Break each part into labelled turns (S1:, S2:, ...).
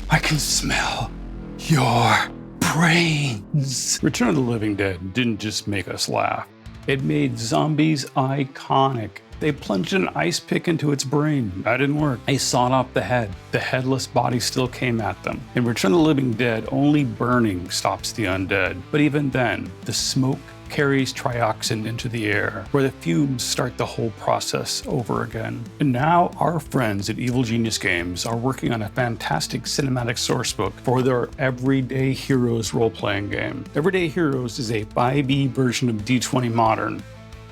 S1: I can smell your brains. Return of the Living Dead didn't just make us laugh. It made zombies iconic. They plunged an ice pick into its brain. That didn't work. They sawed off the head. The headless body still came at them. In Return of the Living Dead, only burning stops the undead. But even then, the smoke carries trioxin into the air, where the fumes start the whole process over again. And now our friends at Evil Genius Games are working on a fantastic cinematic sourcebook for their Everyday Heroes role-playing game. Everyday Heroes is a 5e version of D20 Modern.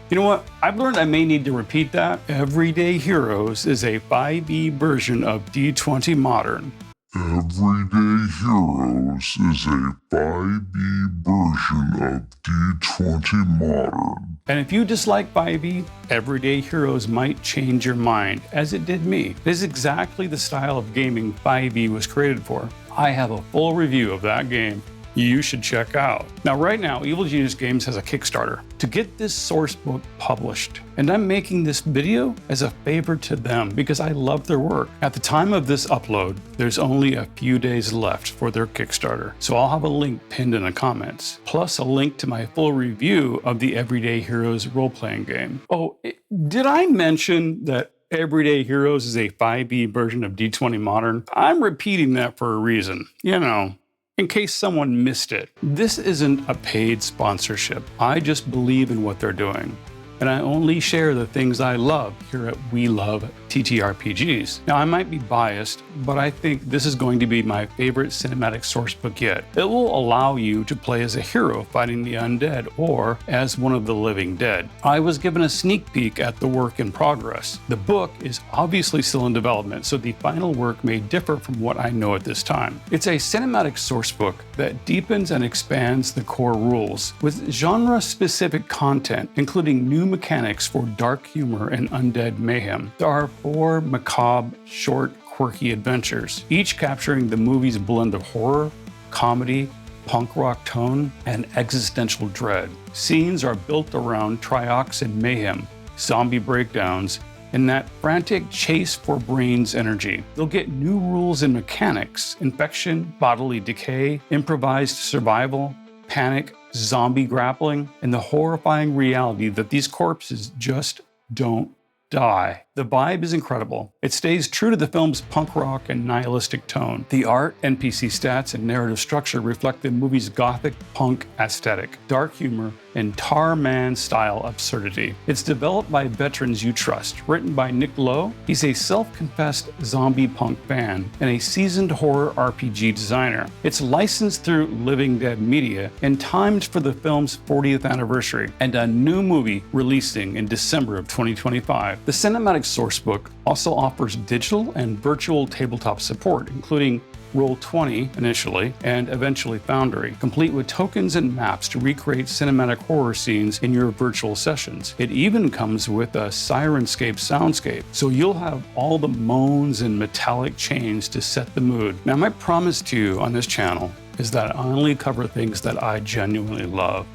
S1: You know what? I've learned I may need to repeat that. Everyday Heroes is a 5e version of D20 Modern.
S2: Everyday Heroes is a 5e version of D20 Modern.
S1: And if you dislike 5e, Everyday Heroes might change your mind, as it did me. It is exactly the style of gaming 5e was created for. I have a full review of that game you should check out. Now, right now, Evil Genius Games has a Kickstarter to get this source book published. And I'm making this video as a favor to them because I love their work. At the time of this upload, there's only a few days left for their Kickstarter. So I'll have a link pinned in the comments, plus a link to my full review of the Everyday Heroes role-playing game. Oh, did I mention that Everyday Heroes is a 5e version of D20 Modern? I'm repeating that for a reason, you know, in case someone missed it. This isn't a paid sponsorship. I just believe in what they're doing. And I only share the things I love here at We Love TTRPGs. Now, I might be biased, but I think this is going to be my favorite cinematic sourcebook yet. It will allow you to play as a hero fighting the undead or as one of the living dead. I was given a sneak peek at the work in progress. The book is obviously still in development, so the final work may differ from what I know at this time. It's a cinematic sourcebook that deepens and expands the core rules with genre-specific content, including new mechanics for dark humor and undead mayhem. There are 4 macabre, short, quirky adventures, each capturing the movie's blend of horror, comedy, punk rock tone, and existential dread. Scenes are built around trioxin mayhem, zombie breakdowns, and that frantic chase for brains energy. You'll get new rules and mechanics: infection, bodily decay, improvised survival, panic, zombie grappling, and the horrifying reality that these corpses just don't die. The vibe is incredible. It stays true to the film's punk rock and nihilistic tone. The art, NPC stats, and narrative structure reflect the movie's gothic punk aesthetic, dark humor, and tar man style absurdity. It's developed by veterans you trust, written by Nick Lowe. He's a self-confessed zombie punk fan and a seasoned horror RPG designer. It's licensed through Living Dead Media and timed for the film's 40th anniversary and a new movie releasing in December of 2025. The cinematic sourcebook also offers digital and virtual tabletop support, including Roll20 initially, and eventually Foundry, complete with tokens and maps to recreate cinematic horror scenes in your virtual sessions. It even comes with a Sirenscape soundscape, so you'll have all the moans and metallic chains to set the mood. Now, my promise to you on this channel is that I only cover things that I genuinely love.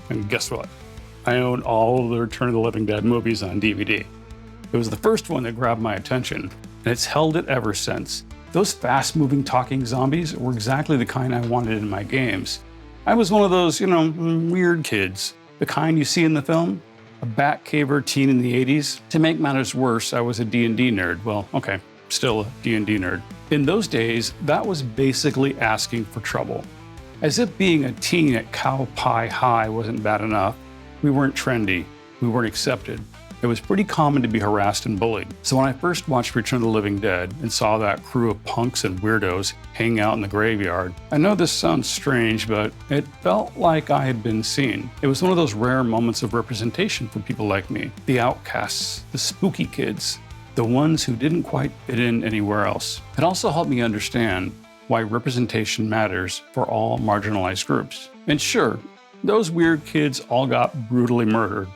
S1: And guess what? I own all of the Return of the Living Dead movies on DVD. It was the first one that grabbed my attention, and it's held it ever since. Those fast-moving talking zombies were exactly the kind I wanted in my games. I was one of those, weird kids. The kind you see in the film, a Batcaver teen in the 80s. To make matters worse, I was a D&D nerd. Well, okay, still a D&D nerd. In those days, that was basically asking for trouble. As if being a teen at Cow Pie High wasn't bad enough, we weren't trendy, we weren't accepted. It was pretty common to be harassed and bullied. So when I first watched Return of the Living Dead and saw that crew of punks and weirdos hanging out in the graveyard, I know this sounds strange, but it felt like I had been seen. It was one of those rare moments of representation for people like me, the outcasts, the spooky kids, the ones who didn't quite fit in anywhere else. It also helped me understand why representation matters for all marginalized groups. And sure, those weird kids all got brutally murdered,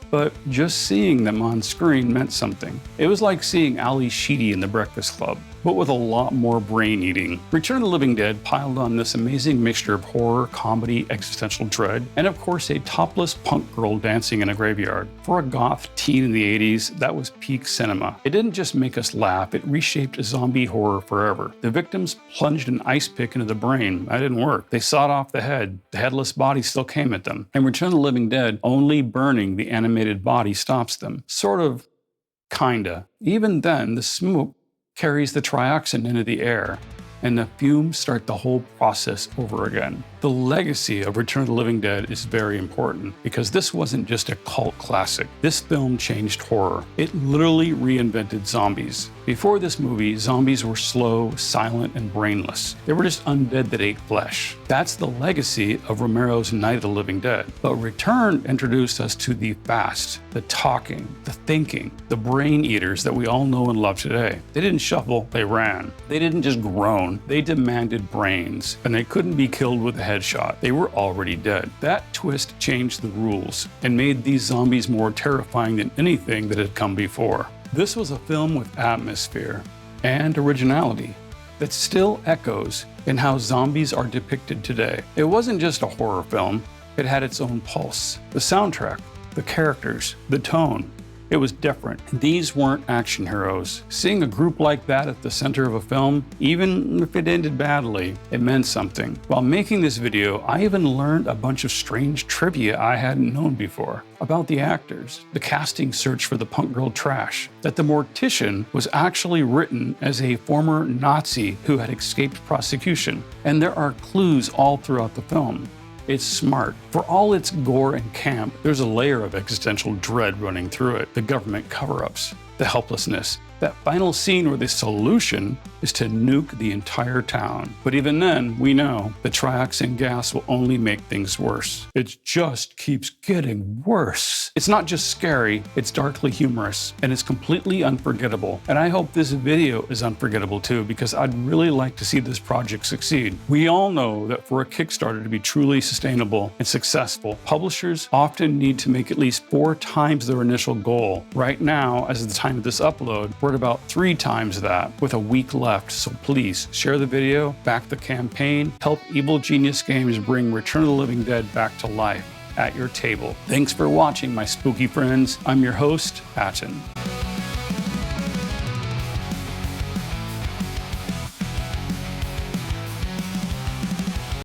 S1: but just seeing them on screen meant something. It was like seeing Ali Sheedy in The Breakfast Club. but with a lot more brain eating. Return of the Living Dead piled on this amazing mixture of horror, comedy, existential dread, and of course a topless punk girl dancing in a graveyard. For a goth teen in the 80s, that was peak cinema. It didn't just make us laugh, it reshaped zombie horror forever. The victims plunged an ice pick into the brain. That didn't work. They sawed off the head. The headless body still came at them. And Return of the Living Dead, only burning the animated body stops them. Sort of. Kinda. Even then, the smoke carries the trioxin into the air, and the fumes start the whole process over again. The legacy of Return of the Living Dead is very important because this wasn't just a cult classic. This film changed horror. It literally reinvented zombies. Before this movie, zombies were slow, silent, and brainless. They were just undead that ate flesh. That's the legacy of Romero's Night of the Living Dead. But Return introduced us to the fast, the talking, the thinking, the brain eaters that we all know and love today. They didn't shuffle, they ran. They didn't just groan, they demanded brains, and they couldn't be killed with a headshot. They were already dead. That twist changed the rules and made these zombies more terrifying than anything that had come before. This was a film with atmosphere and originality that still echoes in how zombies are depicted today. It wasn't just a horror film, it had its own pulse. The soundtrack, the characters, the tone. It was different. These weren't action heroes. Seeing a group like that at the center of a film, even if it ended badly, it meant something. While making this video, I even learned a bunch of strange trivia I hadn't known before. About the actors, the casting search for the punk girl trash, that the mortician was actually written as a former Nazi who had escaped prosecution. And there are clues all throughout the film. It's smart. For all its gore and camp, there's a layer of existential dread running through it. The government cover-ups, the helplessness, that final scene where the solution is to nuke the entire town. But even then, we know the trioxin gas will only make things worse. It just keeps getting worse. It's not just scary, it's darkly humorous, and it's completely unforgettable. And I hope this video is unforgettable too, because I'd really like to see this project succeed. We all know that for a Kickstarter to be truly sustainable and successful, publishers often need to make at least 4 times their initial goal. Right now, as of the time of this upload, we're at about 3 times that, with a week left. So please share the video, back the campaign, help Evil Genius Games bring Return of the Living Dead back to life at your table. Thanks for watching, my spooky friends. I'm your host, Patton.